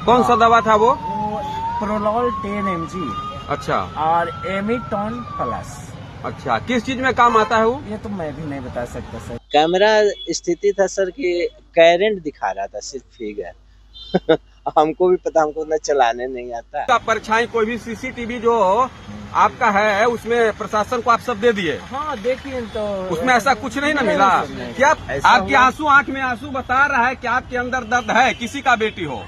कौन सा दवा था वो? प्रोलॉल 10 mg अच्छा और एमिटॉन प्लस। अच्छा, किस चीज में काम आता है वो? ये तो मैं भी नहीं बता सकता सर। कैमरा स्थिति था सर कि करंट दिखा रहा था, सिर्फ फिगर हमको भी पता, हमको ना चलाने नहीं आता। का परछाई कोई भी सीसीटीवी जो आपका है उसमें प्रशासन को आप सब दे दिए? हाँ देखिए तो उसमें ऐसा कुछ नहीं ना मिला क्या? आपके आंसू, आंख में आंसू बता रहा है कि आपके अंदर दर्द है, किसी का बेटी हो,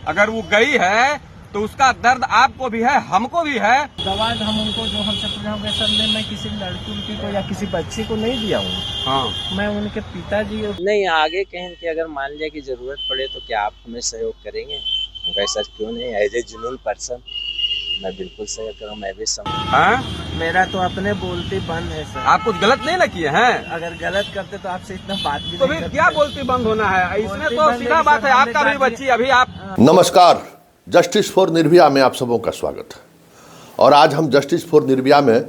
अगर वो गई है तो उसका दर्द आपको भी है, हमको भी है। दवा हम उनको जो हमसे पूछा सर ने, मैं किसी लड़की को या किसी बच्चे को नहीं दिया हूँ। हाँ, मैं उनके पिताजी नहीं, आगे कहें कि अगर मान लिया कि जरूरत पड़े तो क्या आप हमें सहयोग करेंगे? वैसा क्यों नहीं, एज ए जुनून पर्सन मैं बिल्कुल सहयोग करूँ, मैं भी समझ। मेरा तो अपने बोलती बंद है सर। आप कुछ गलत नहीं ना किए हैं? अगर गलत करते तो आपसे इतना बात भी तो नहीं फिर करते। क्या बोलती बंद होना है? इसमें तो सीधा बात है, आपका भी बच्ची अभी आप। नमस्कार, जस्टिस फॉर निर्भया में आप सबों का स्वागत है। और आज हम जस्टिस फॉर निर्भया में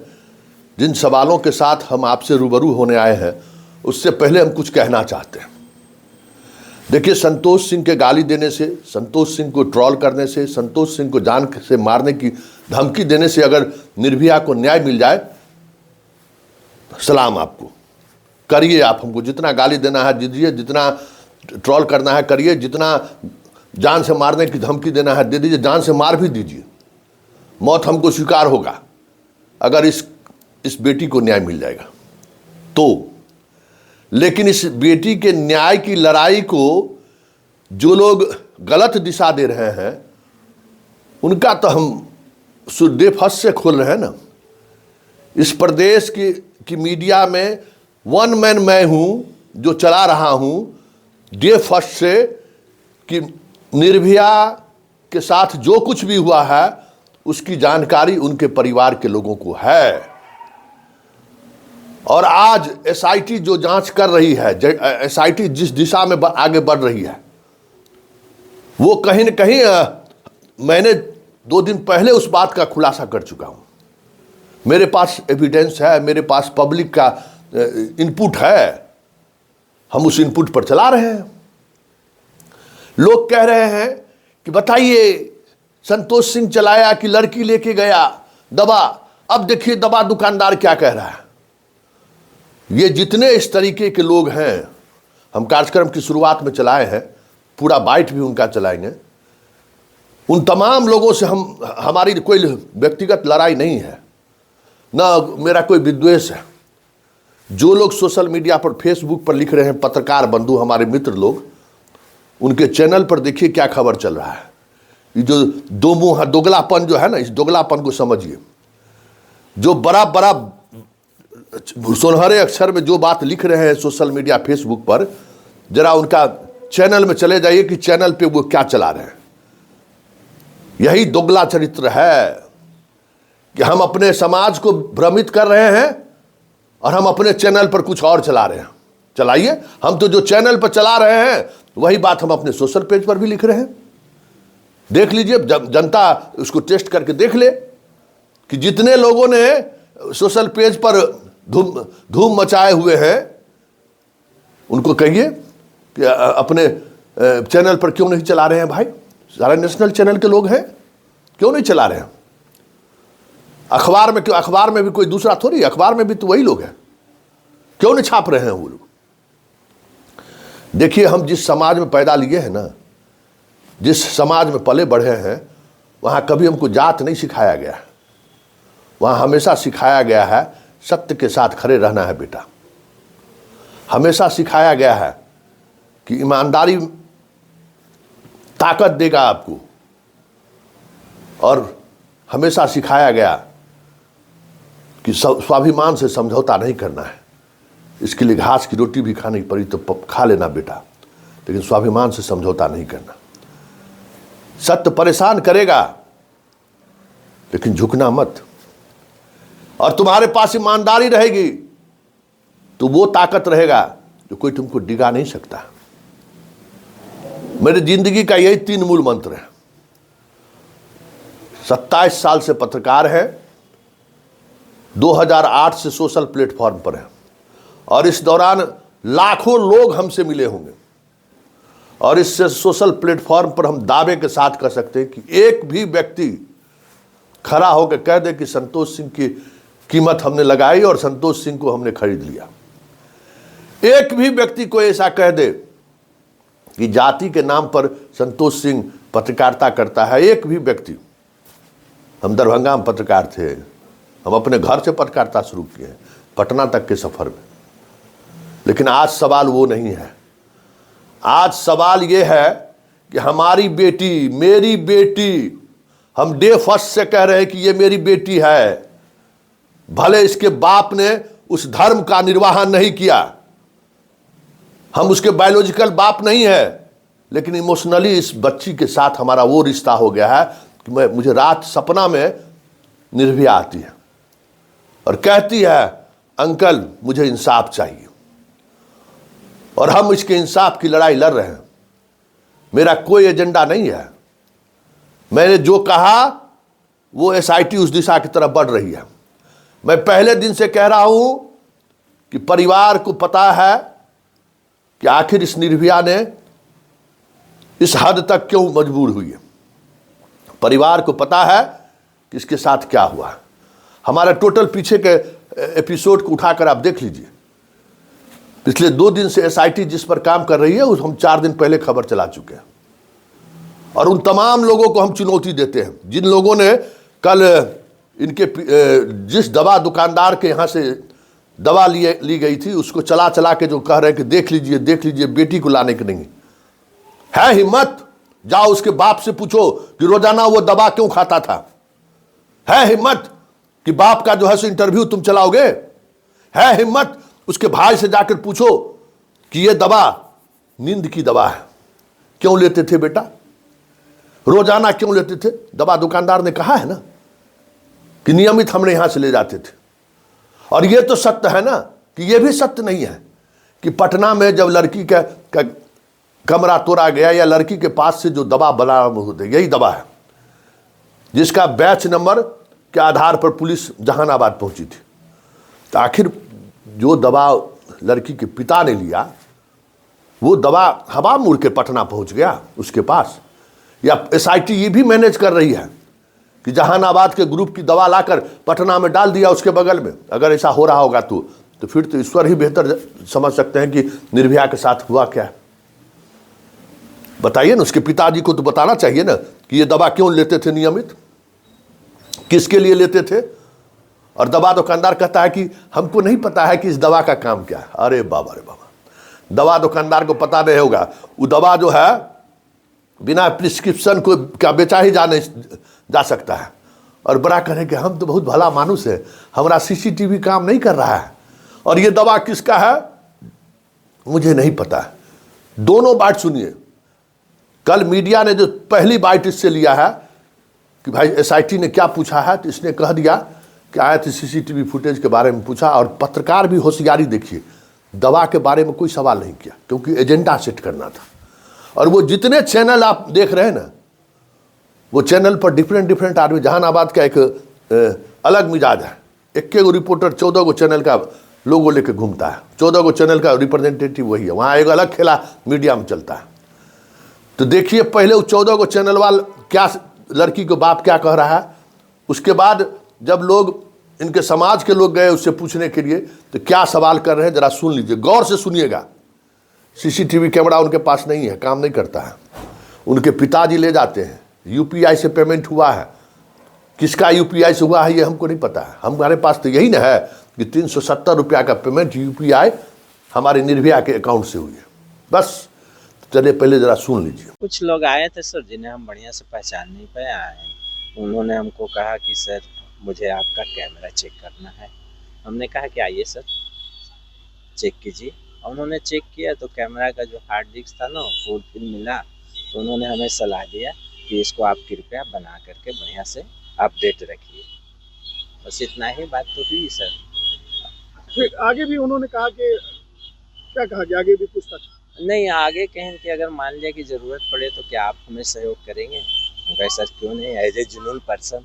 जिन सवालों के साथ हम आपसे रूबरू होने आए हैं, उससे पहले हम कुछ कहना चाहते हैं। देखिए, संतोष सिंह के गाली देने से, संतोष सिंह को ट्रोल करने से, संतोष सिंह को जान से मारने की धमकी देने से अगर निर्भया को न्याय मिल जाए, सलाम आपको। करिए, आप हमको जितना गाली देना है दीजिए, जितना ट्रोल करना है करिए, जितना जान से मारने की धमकी देना है दे दीजिए, जान से मार भी दीजिए। मौत हमको स्वीकार होगा अगर इस बेटी को न्याय मिल जाएगा तो। लेकिन इस बेटी के न्याय की लड़ाई को जो लोग गलत दिशा दे रहे हैं, उनका तो हम डे फर्स्ट से खोल रहे हैं ना। इस प्रदेश की मीडिया में वन मैन मैं हूं, जो चला रहा हूं डे फर्स्ट से, कि निर्भया के साथ जो कुछ भी हुआ है उसकी जानकारी उनके परिवार के लोगों को है। और आज एसआईटी जो जांच कर रही है, एसआईटी जिस दिशा में आगे बढ़ रही है, वो कहीं न कहीं मैंने 2 दिन पहले उस बात का खुलासा कर चुका हूं। मेरे पास एविडेंस है, मेरे पास पब्लिक का इनपुट है, हम उस इनपुट पर चला रहे हैं। लोग कह रहे हैं कि बताइए, संतोष सिंह चलाया कि लड़की लेके गया दवा? अब देखिए दवा दुकानदार क्या कह रहा है। ये जितने इस तरीके के लोग हैं, हम कार्यक्रम की शुरुआत में चलाए हैं, पूरा बाइट भी उनका चलाएंगे। उन तमाम लोगों से हमारी कोई व्यक्तिगत लड़ाई नहीं है, ना मेरा कोई विद्वेष है। जो लोग सोशल मीडिया पर, फेसबुक पर लिख रहे हैं, पत्रकार बंधु, हमारे मित्र लोग, उनके चैनल पर देखिए क्या खबर चल रहा है। ये जो दो मुंह दोगलापन जो है ना, इस दोगलापन को समझिए। जो बड़ा बड़ा सुनहरे अक्षर में जो बात लिख रहे हैं सोशल मीडिया फेसबुक पर, जरा उनका चैनल में चले जाइए कि चैनल पे वो क्या चला रहे हैं। यही दोगला चरित्र है कि हम अपने समाज को भ्रमित कर रहे हैं और हम अपने चैनल पर कुछ और चला रहे हैं। चलाइए, हम तो जो चैनल पर चला रहे हैं वही बात हम अपने सोशल पेज पर भी लिख रहे हैं। देख लीजिए, जनता उसको टेस्ट करके देख ले कि जितने लोगों ने सोशल पेज पर धूम मचाए हुए हैं, उनको कहिए कि अपने चैनल पर क्यों नहीं चला रहे हैं। भाई, सारे नेशनल चैनल के लोग हैं, क्यों नहीं चला रहे हैं? अखबार में क्यों? अखबार में भी कोई दूसरा थोड़ी, अखबार में भी तो वही लोग हैं, क्यों नहीं छाप रहे हैं वो लोग? देखिए, हम जिस समाज में पैदा लिए हैं ना, जिस समाज में पले बढ़े हैं, वहाँ कभी हमको जात नहीं सिखाया गया है। वहाँ हमेशा सिखाया गया है सत्य के साथ खड़े रहना है बेटा। हमेशा सिखाया गया है कि ईमानदारी ताकत देगा आपको, और हमेशा सिखाया गया कि स्वाभिमान से समझौता नहीं करना है। इसके लिए घास की रोटी भी खानी पड़ी तो खा लेना बेटा, लेकिन स्वाभिमान से समझौता नहीं करना। सत्य परेशान करेगा लेकिन झुकना मत। और तुम्हारे पास ईमानदारी रहेगी तो वो ताकत रहेगा जो कोई तुमको डिगा नहीं सकता। मेरी जिंदगी का यही 3 मूल मंत्र है। 27 साल से पत्रकार है, 2008 से सोशल प्लेटफॉर्म पर है, और इस दौरान लाखों लोग हमसे मिले होंगे। और इस सोशल प्लेटफॉर्म पर हम दावे के साथ कह सकते हैं कि एक भी व्यक्ति खड़ा होकर कह दे कि संतोष सिंह की कीमत हमने लगाई और संतोष सिंह को हमने खरीद लिया। एक भी व्यक्ति को ऐसा कह दे कि जाति के नाम पर संतोष सिंह पत्रकारिता करता है, एक भी व्यक्ति। हम दरभंगा में पत्रकार थे, हम अपने घर से पत्रकारिता शुरू किए पटना तक के सफर में, लेकिन आज सवाल वो नहीं है। आज सवाल ये है कि हमारी बेटी, मेरी बेटी, हम डे फर्स्ट से कह रहे हैं कि ये मेरी बेटी है, भले इसके बाप ने उस धर्म का निर्वाहन नहीं किया, हम उसके बायोलॉजिकल बाप नहीं है, लेकिन इमोशनली इस बच्ची के साथ हमारा वो रिश्ता हो गया है कि मुझे रात सपना में निर्भया आती है और कहती है अंकल मुझे इंसाफ चाहिए, और हम इसके इंसाफ की लड़ाई लड़ रहे हैं। मेरा कोई एजेंडा नहीं है। मैंने जो कहा वो एसआईटी उस दिशा की तरफ बढ़ रही है। मैं पहले दिन से कह रहा हूं कि परिवार को पता है कि आखिर इस निर्भया ने इस हद तक क्यों मजबूर हुई है। परिवार को पता है कि इसके साथ क्या हुआ है। हमारे टोटल पीछे के एपिसोड को उठाकर आप देख लीजिए। पिछले 2 दिन से एसआईटी जिस पर काम कर रही है उस हम 4 दिन पहले खबर चला चुके हैं, और उन तमाम लोगों को हम चुनौती देते हैं जिन लोगों ने कल इनके जिस दवा दुकानदार के यहाँ से दवा ली गई थी उसको चला चला के जो कह रहे हैं कि देख लीजिए बेटी को लाने की नहीं है हिम्मत, जाओ उसके बाप से पूछो कि रोजाना वो दवा क्यों खाता था। है हिम्मत कि बाप का जो है सो इंटरव्यू तुम चलाओगे? है हिम्मत उसके भाई से जाकर पूछो कि ये दवा नींद की दवा है, क्यों लेते थे बेटा, रोजाना क्यों लेते थे? दवा दुकानदार ने कहा है ना कि नियमित हमने यहां से ले जाते थे। और ये तो सत्य है ना कि ये भी सत्य नहीं है कि पटना में जब लड़की का कमरा तोड़ा गया या लड़की के पास से जो दवा बरामद होते, यही दवा है जिसका बैच नंबर के आधार पर पुलिस जहानाबाद पहुंची थी। तो आखिर जो दवा लड़की के पिता ने लिया वो दवा हवा मुड़ के पटना पहुंच गया उसके पास, या एसआईटी ये भी मैनेज कर रही है कि जहानाबाद के ग्रुप की दवा लाकर पटना में डाल दिया उसके बगल में। अगर ऐसा हो रहा होगा तो फिर तो ईश्वर ही बेहतर समझ सकते हैं कि निर्भया के साथ हुआ क्या है। बताइए ना, उसके पिताजी को तो बताना चाहिए ना कि ये दवा क्यों लेते थे नियमित, किसके लिए लेते थे। और दवा दुकानदार कहता है कि हमको नहीं पता है कि इस दवा का काम क्या है। अरे बाबा, दवा दुकानदार को पता नहीं होगा। वो दवा जो है बिना प्रिस्क्रिप्शन को क्या बेचा ही जा सकता है। और बड़ा कहें कि हम तो बहुत भला मानुस है, हमारा सीसीटीवी काम नहीं कर रहा है, और ये दवा किसका है मुझे नहीं पता है। दोनों बात सुनिए। कल मीडिया ने जो पहली बाइट इससे लिया है कि भाई एसआईटी ने क्या पूछा है, तो इसने कह दिया कि आए थे सीसीटीवी फुटेज के बारे में पूछा। और पत्रकार भी होशियारी देखिए, दवा के बारे में कोई सवाल नहीं किया क्योंकि एजेंडा सेट करना था। और वो जितने चैनल आप देख रहे हैं ना, वो चैनल पर डिफरेंट आदमी, जहानाबाद का एक अलग मिजाज है। 21 रिपोर्टर 14 चैनल का लोगो लेके घूमता है, 14 चैनल का रिप्रेजेंटेटिव वही है। वहाँ एक अलग खेला मीडिया में चलता है। तो देखिए पहले वो 14 चैनल वाला क्या, लड़की को बाप क्या कह रहा है, उसके बाद जब लोग इनके समाज के लोग गए उससे पूछने के लिए तो क्या सवाल कर रहे हैं जरा सुन लीजिए, गौर से सुनिएगा। सीसीटीवी कैमरा उनके पास नहीं है, काम नहीं करता है। उनके पिताजी ले जाते हैं, यूपीआई से पेमेंट हुआ है, किसका यूपीआई से हुआ है ये हमको नहीं पता है। हमारे पास तो यही ना है कि 370 रुपया का पेमेंट यूपीआई हमारे निर्भया के अकाउंट से हुई है, बस। चलिए पहले जरा सुन लीजिए। कुछ लोग आए थे सर जिन्हें हम बढ़िया से पहचान नहीं पाए आए। उन्होंने हमको कहा कि सर मुझे आपका कैमरा चेक करना है। हमने कहा कि आइए सर चेक कीजिए। उन्होंने चेक किया तो कैमरा का जो हार्ड डिस्क था ना फुल मिला। तो उन्होंने हमें सलाह दिया कि इसको आप कृपया बना करके बढ़िया से अपडेट रखिए। बस इतना ही बात तो हुई सर। फिर आगे भी उन्होंने कहा कि क्या कहा कि आगे भी पूछताछ नहीं, आगे कहें कि अगर मान लिया कि ज़रूरत पड़े तो क्या आप हमें सहयोग करेंगे? हम कहे सर क्यों नहीं, एज ए जुनून पर्सन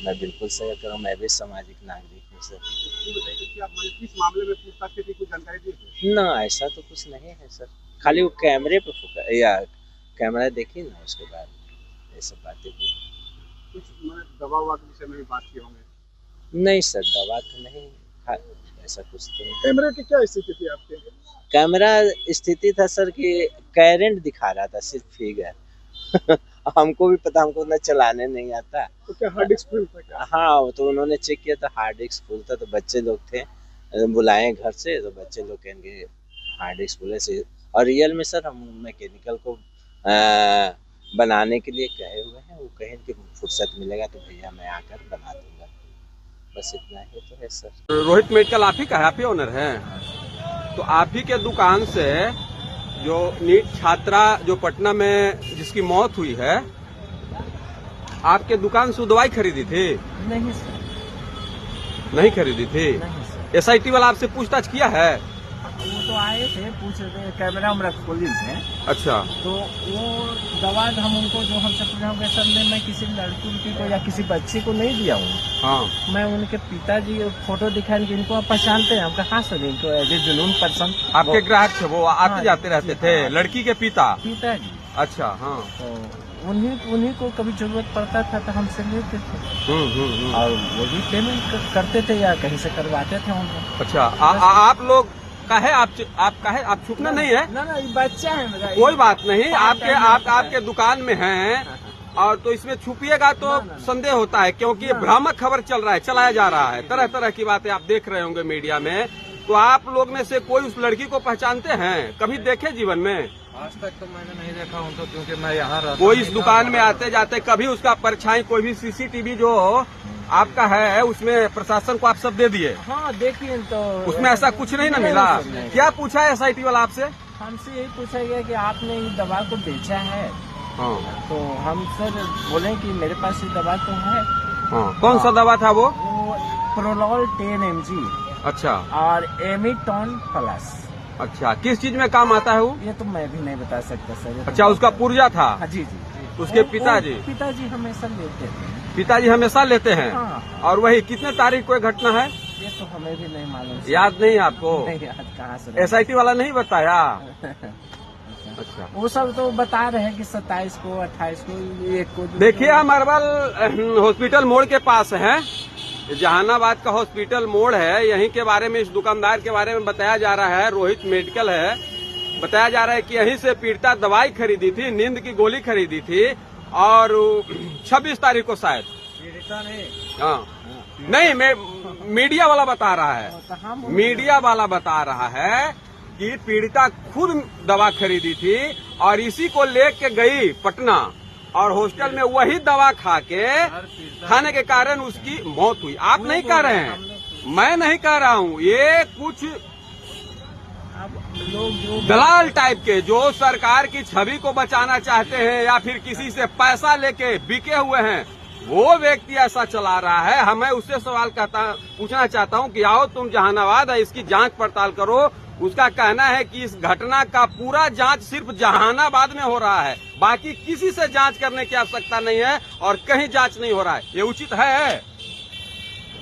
मैं बिल्कुल सहयोग करूँ। मैं भी सामाजिक नागरिक हूँ सर। बताइए कि आप किस मामले में पूछताछ की कुछ जानकारी दी? ना, ऐसा तो कुछ नहीं है सर। खाली वो कैमरे पे फोकस या कैमरा देखी ना, उसके बाद ये सब बातें हुई। कुछ दवा ववा के विषय में भी बात की होंगे। नहीं सर, दवा तो नहीं, ऐसा कुछ तो नहीं। कैमरे की क्या स्थिति थी आपके? कैमरा स्थिति था सर कि करंट दिखा रहा था, सिर्फ फिगर हमको भी पता, हमको ना चलाने नहीं आता। तो क्या हार्ड डिस्क फुल था क्या? हाँ, तो उन्होंने चेक किया था, हार्ड डिस्क फुल था। तो बच्चे लोग थे, बुलाए घर से, तो बच्चे लोग कहेंगे हार्ड डिस्क फुल है। और रियल में सर हम मैकेनिकल को बनाने के लिए कहे हुए हैं। वो कहें कि फुर्सत मिलेगा तो भैया मैं आकर बना दूंगा। बस इतना ही तो है सर। रोहित मेडिकल आप ही का है, आप ही ओनर हैं? तो आप ही के दुकान से जो नीट छात्रा जो पटना में जिसकी मौत हुई है, आपके दुकान से वो दवाई खरीदी थी? नहीं सर, नहीं खरीदी थी। नहीं सर। एसआईटी वाला आपसे पूछताछ किया है? वो तो आए थे, पूछ रहे थे, कैमरा हम खोली थे। अच्छा, तो वो दवा हम उनको जो हमसे पूछा, हम कहा, सर मैं किसी लड़की उड़की को या किसी बच्ची को नहीं दिया हूँ। हाँ। मैं उनके पिताजी फोटो दिखाए कि इनको आप पहचानते हैं? हम कहा हाँ सर, इनको एज ए जुनून पर्सन। आपके ग्राहक थे वो, आते हाँ, जाते रहते थे? हाँ। लड़की के पिताजी। अच्छा, हाँ। तो उन्हीं को कभी जरूरत पड़ता था तो हमसे लेते थे। और वो भी पेमेंट करते थे या कहीं से करवाते थे उनको। अच्छा, आप लोग का है, आप का है, आप छुपना नहीं है? ना ये बच्चा है मेरा। कोई बात नहीं, आपके दुकान में हैं, और तो इसमें छुपिएगा तो संदेह होता है, क्योंकि भ्रामक खबर चल रहा है, चलाया जा रहा है, तरह तरह की बातें आप देख रहे होंगे मीडिया में। तो आप लोग में से कोई उस लड़की को पहचानते हैं? कभी देखे जीवन में? आज तक तो मैंने नहीं देखा उनको, क्योंकि मैं यहाँ रहता कोई इस दुकान में आते जाते कभी उसका परछाई, कोई भी सीसीटीवी जो आपका है उसमें प्रशासन को आप सब दे दिए? हाँ देखिए, तो उसमें ऐसा कुछ नहीं ना मिला? क्या पूछा है एसआईटी वाला आपसे? हमसे यही पूछा गया कि आपने ये दवा को बेचा है? हाँ। तो हम सर बोले कि मेरे पास ये दवा तो है। हाँ, कौन सा दवा था वो? प्रोलॉल 10 mg अच्छा, और एमिटॉन प्लस। अच्छा, किस चीज में काम आता है वो? ये तो मैं भी नहीं बता सकता सर। अच्छा, उसका पुर्जा था? हाँ, जी जी। उसके पिताजी? पिताजी हमेशा लेते हैं। पिताजी हमेशा लेते हैं? हाँ। और वही कितने तारीख को घटना है? ये तो हमें भी नहीं मालूम। याद नहीं आपको? नहीं याद, कहाँ से? एसआईटी वाला नहीं बताया? अच्छा, वो सब तो बता रहे हैं कि 27 को 28 को 1 को। देखिए, हम अरवल हॉस्पिटल मोड़ के पास हैं, जहानाबाद का हॉस्पिटल मोड़ है। यहीं के बारे में, इस दुकानदार के बारे में बताया जा रहा है। रोहित मेडिकल है। बताया जा रहा है कि यहीं से पीड़िता दवाई खरीदी थी, नींद की गोली खरीदी थी, और 26 तारीख को शायद। हाँ, नहीं, मैं मीडिया वाला बता रहा है, मीडिया वाला बता रहा है कि पीड़िता खुद दवा खरीदी थी और इसी को लेके गई पटना, और हॉस्टल में वही दवा खाने के कारण उसकी मौत हुई। आप नहीं कह रहे हैं, मैं नहीं कह रहा हूँ। ये कुछ लोग जो दलाल टाइप के, जो सरकार की छवि को बचाना चाहते हैं या फिर किसी से पैसा लेके बिके हुए हैं, वो व्यक्ति ऐसा चला रहा है। हमें उससे सवाल पूछना चाहता हूँ कि आओ तुम जहानाबाद है, इसकी जांच पड़ताल करो। उसका कहना है कि इस घटना का पूरा जांच सिर्फ जहानाबाद में हो रहा है, बाकी किसी से जांच करने की आवश्यकता नहीं है और कहीं जांच नहीं हो रहा है। ये उचित है?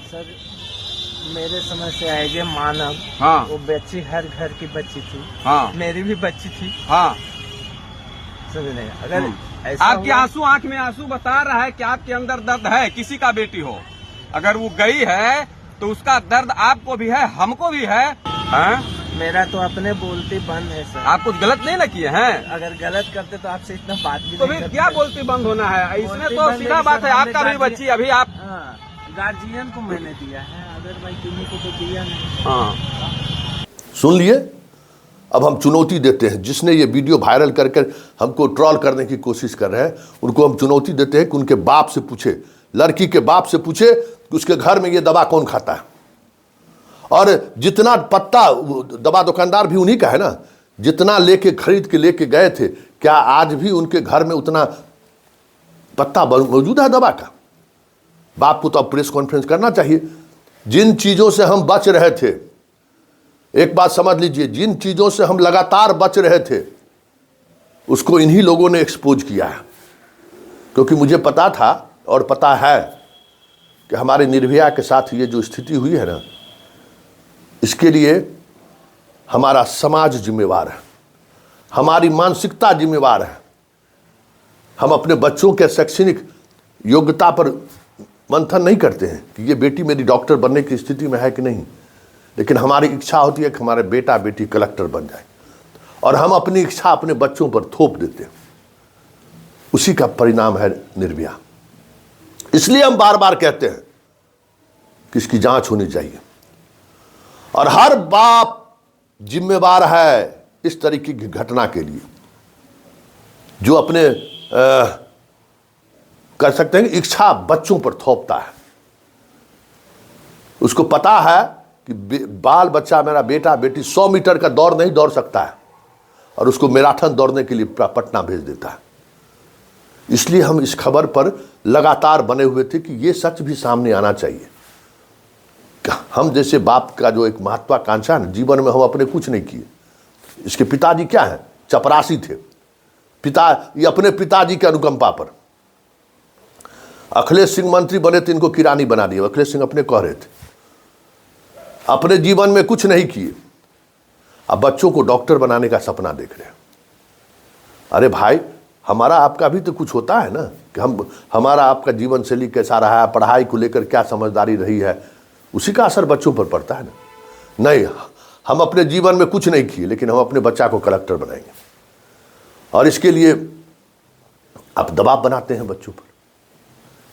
सर मेरे समझ से आएगा मानव। हाँ। वो बच्ची हर घर की बच्ची थी। हाँ। मेरी भी बच्ची थी। हाँ। समझ नहीं, अगर ऐसा आपकी आंसू, आंख में आंसू बता रहा है कि आपके अंदर दर्द है, किसी का बेटी हो। अगर वो गई है तो उसका दर्द आपको भी है, हमको भी है। हाँ? मेरा तो अपने बोलते बंद है सर। आप कुछ गलत नहीं ना किए हैं? अगर गलत करते तो आपसे इतना बात भी तो नहीं फिर करते। क्या बोलती बंद होना है? इसमें बोलती तो बंद सीधा है कि बात सर है, हमने आपका भी गार्जियन- बच्ची अभी आप। हाँ, गार्जियन को मैंने दिया है, अगर भाई किन्हीं को तो दिया नहीं। हाँ। सुन लिए? अब हम चुनौती देते हैं, जिसने ये वीडियो वायरल करके हमको ट्रोल करने की कोशिश कर रहे हैं, उनको हम चुनौती देते हैं कि उनके बाप से पूछे, लड़की के बाप से पूछे कि उसके घर में ये दवा कौन खाता है। और जितना पत्ता, दवा दुकानदार भी उन्हीं का है ना, जितना लेके खरीद के लेके गए थे, क्या आज भी उनके घर में उतना पत्ता मौजूद है दवा का? बाप को तो अब प्रेस कॉन्फ्रेंस करना चाहिए। जिन चीजों से हम बच रहे थे, एक बात समझ लीजिए, जिन चीजों से हम लगातार बच रहे थे, उसको इन्हीं लोगों ने एक्सपोज किया है। क्योंकि मुझे पता था और पता है कि हमारे निर्भया के साथ ये जो स्थिति हुई है ना, इसके लिए हमारा समाज जिम्मेवार है, हमारी मानसिकता जिम्मेवार है। हम अपने बच्चों के शैक्षणिक योग्यता पर मंथन नहीं करते हैं कि ये बेटी मेरी डॉक्टर बनने की स्थिति में है कि नहीं, लेकिन हमारी इच्छा होती है कि हमारे बेटा बेटी कलेक्टर बन जाए, और हम अपनी इच्छा अपने बच्चों पर थोप देते हैं। उसी का परिणाम है निर्भया। इसलिए हम बार बार कहते हैं कि इसकी जांच होनी चाहिए, और हर बाप जिम्मेवार है इस तरीके की घटना के लिए, जो अपने कर सकते हैं कि इच्छा बच्चों पर थोपता है। उसको पता है कि बाल बच्चा मेरा बेटा बेटी 100 मीटर का दौड़ नहीं दौड़ सकता है, और उसको मैराथन दौड़ने के लिए पटना भेज देता है। इसलिए हम इस खबर पर लगातार बने हुए थे कि ये सच भी सामने आना चाहिए। हम जैसे बाप का जो एक महत्वाकांक्षा है, जीवन में हम अपने कुछ नहीं किए। इसके पिताजी क्या हैं? चपरासी थे। ये अपने पिताजी के अनुकंपा पर अखिलेश सिंह मंत्री बने तो इनको किरानी बना दिया। अखिलेश सिंह अपने कह रहे थे, अपने जीवन में कुछ नहीं किए, अब बच्चों को डॉक्टर बनाने का सपना देख रहे हैं। अरे भाई, हमारा आपका भी तो कुछ होता है ना, कि हमारा आपका जीवन शैली कैसा रहा है, पढ़ाई को लेकर क्या समझदारी रही है, उसी का असर बच्चों पर पड़ता है ना। नहीं, हम अपने जीवन में कुछ नहीं किए, लेकिन हम अपने बच्चा को कलेक्टर बनाएंगे, और इसके लिए आप दबाव बनाते हैं बच्चों पर।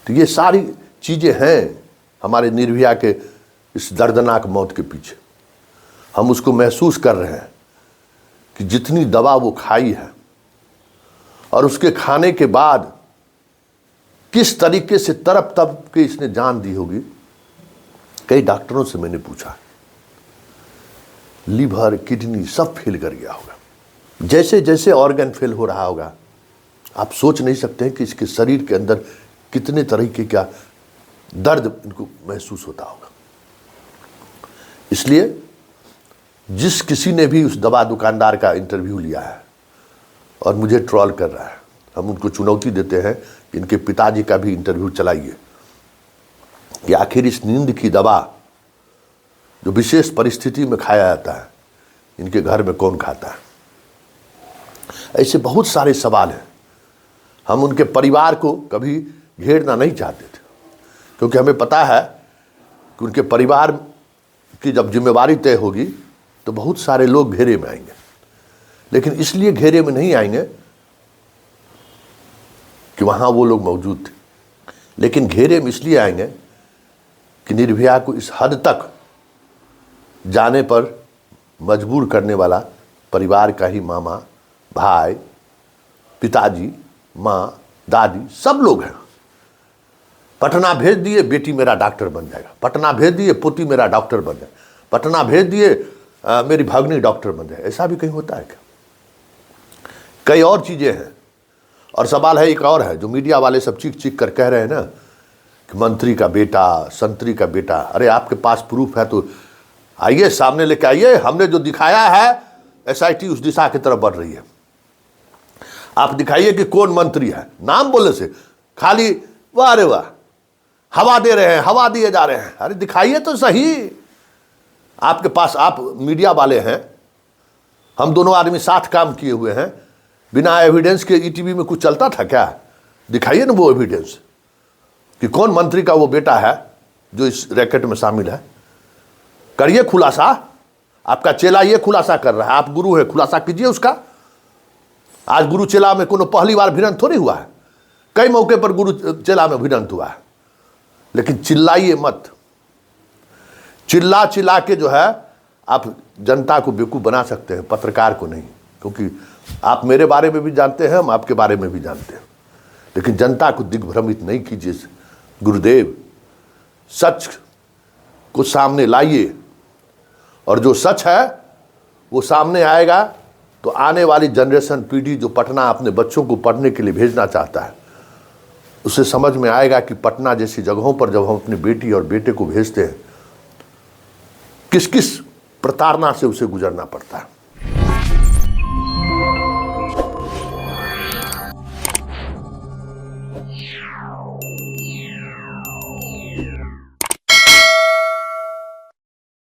तो ये सारी चीज़ें हैं हमारे निर्भया के इस दर्दनाक मौत के पीछे। हम उसको महसूस कर रहे हैं कि जितनी दवा वो खाई है, और उसके खाने के बाद किस तरीके से तड़प तड़प के इसने जान दी होगी। कई डॉक्टरों से मैंने पूछा, लीवर किडनी सब फेल कर गया होगा। जैसे जैसे ऑर्गन फेल हो रहा होगा, आप सोच नहीं सकते हैं कि इसके शरीर के अंदर कितने तरीके का दर्द इनको महसूस होता होगा। इसलिए जिस किसी ने भी उस दवा दुकानदार का इंटरव्यू लिया है और मुझे ट्रोल कर रहा है, हम उनको चुनौती देते हैं कि इनके पिताजी का भी इंटरव्यू चलाइए कि आखिर इस नींद की दवा जो विशेष परिस्थिति में खाया जाता है, इनके घर में कौन खाता है। ऐसे बहुत सारे सवाल हैं। हम उनके परिवार को कभी घेरना नहीं चाहते थे, क्योंकि हमें पता है कि उनके परिवार की जब जिम्मेवारी तय होगी तो बहुत सारे लोग घेरे में आएंगे। लेकिन इसलिए घेरे में नहीं आएंगे कि वहाँ वो लोग मौजूद थे, लेकिन घेरे में इसलिए आएंगे कि निर्भया को इस हद तक जाने पर मजबूर करने वाला परिवार का ही मामा, भाई, पिताजी, माँ, दादी सब लोग हैं। पटना भेज दिए, बेटी मेरा डॉक्टर बन जाएगा। पटना भेज दिए, पोती मेरा डॉक्टर बन जाए। पटना भेज दिए, मेरी भगनी डॉक्टर बन जाए। ऐसा भी कहीं होता है क्या? कई और चीज़ें हैं। और सवाल है एक और है, जो मीडिया वाले सब चीख चीख कर कह रहे हैं ना कि मंत्री का बेटा, संतरी का बेटा। अरे आपके पास प्रूफ है तो आइए, सामने लेके आइए। हमने जो दिखाया है, SIT उस दिशा की तरफ बढ़ रही है। आप दिखाइए कि कौन मंत्री है। नाम बोलने से खाली वाह रे वाह, हवा दे रहे हैं, हवा दिए जा रहे हैं। अरे दिखाइए तो सही। आपके पास, आप मीडिया वाले हैं, हम दोनों आदमी साथ काम किए हुए हैं। बिना एविडेंस के ETV में कुछ चलता था क्या? दिखाइए ना वो एविडेंस कि कौन मंत्री का वो बेटा है जो इस रैकेट में शामिल है। करिए खुलासा। आपका चेला ये खुलासा कर रहा है, आप गुरु है, खुलासा कीजिए उसका। आज गुरु चेला में कोनो पहली बार भिड़ंत थोड़ी हुआ है, कई मौके पर गुरु चेला में भिड़ंत हुआ है। लेकिन चिल्लाइए मत। चिल्ला चिल्ला के जो है आप जनता को बेवकूफ़ बना सकते हैं, पत्रकार को नहीं। क्योंकि आप मेरे बारे में भी जानते हैं, हम आपके बारे में भी जानते हैं, लेकिन जनता को दिग्भ्रमित नहीं कीजिए। गुरुदेव, सच को सामने लाइए, और जो सच है वो सामने आएगा तो आने वाली जनरेशन, पीढ़ी जो पटना अपने बच्चों को पढ़ने के लिए भेजना चाहता है, उसे समझ में आएगा कि पटना जैसी जगहों पर जब हम अपनी बेटी और बेटे को भेजते हैं, किस किस प्रताड़ना से उसे गुजरना पड़ता है।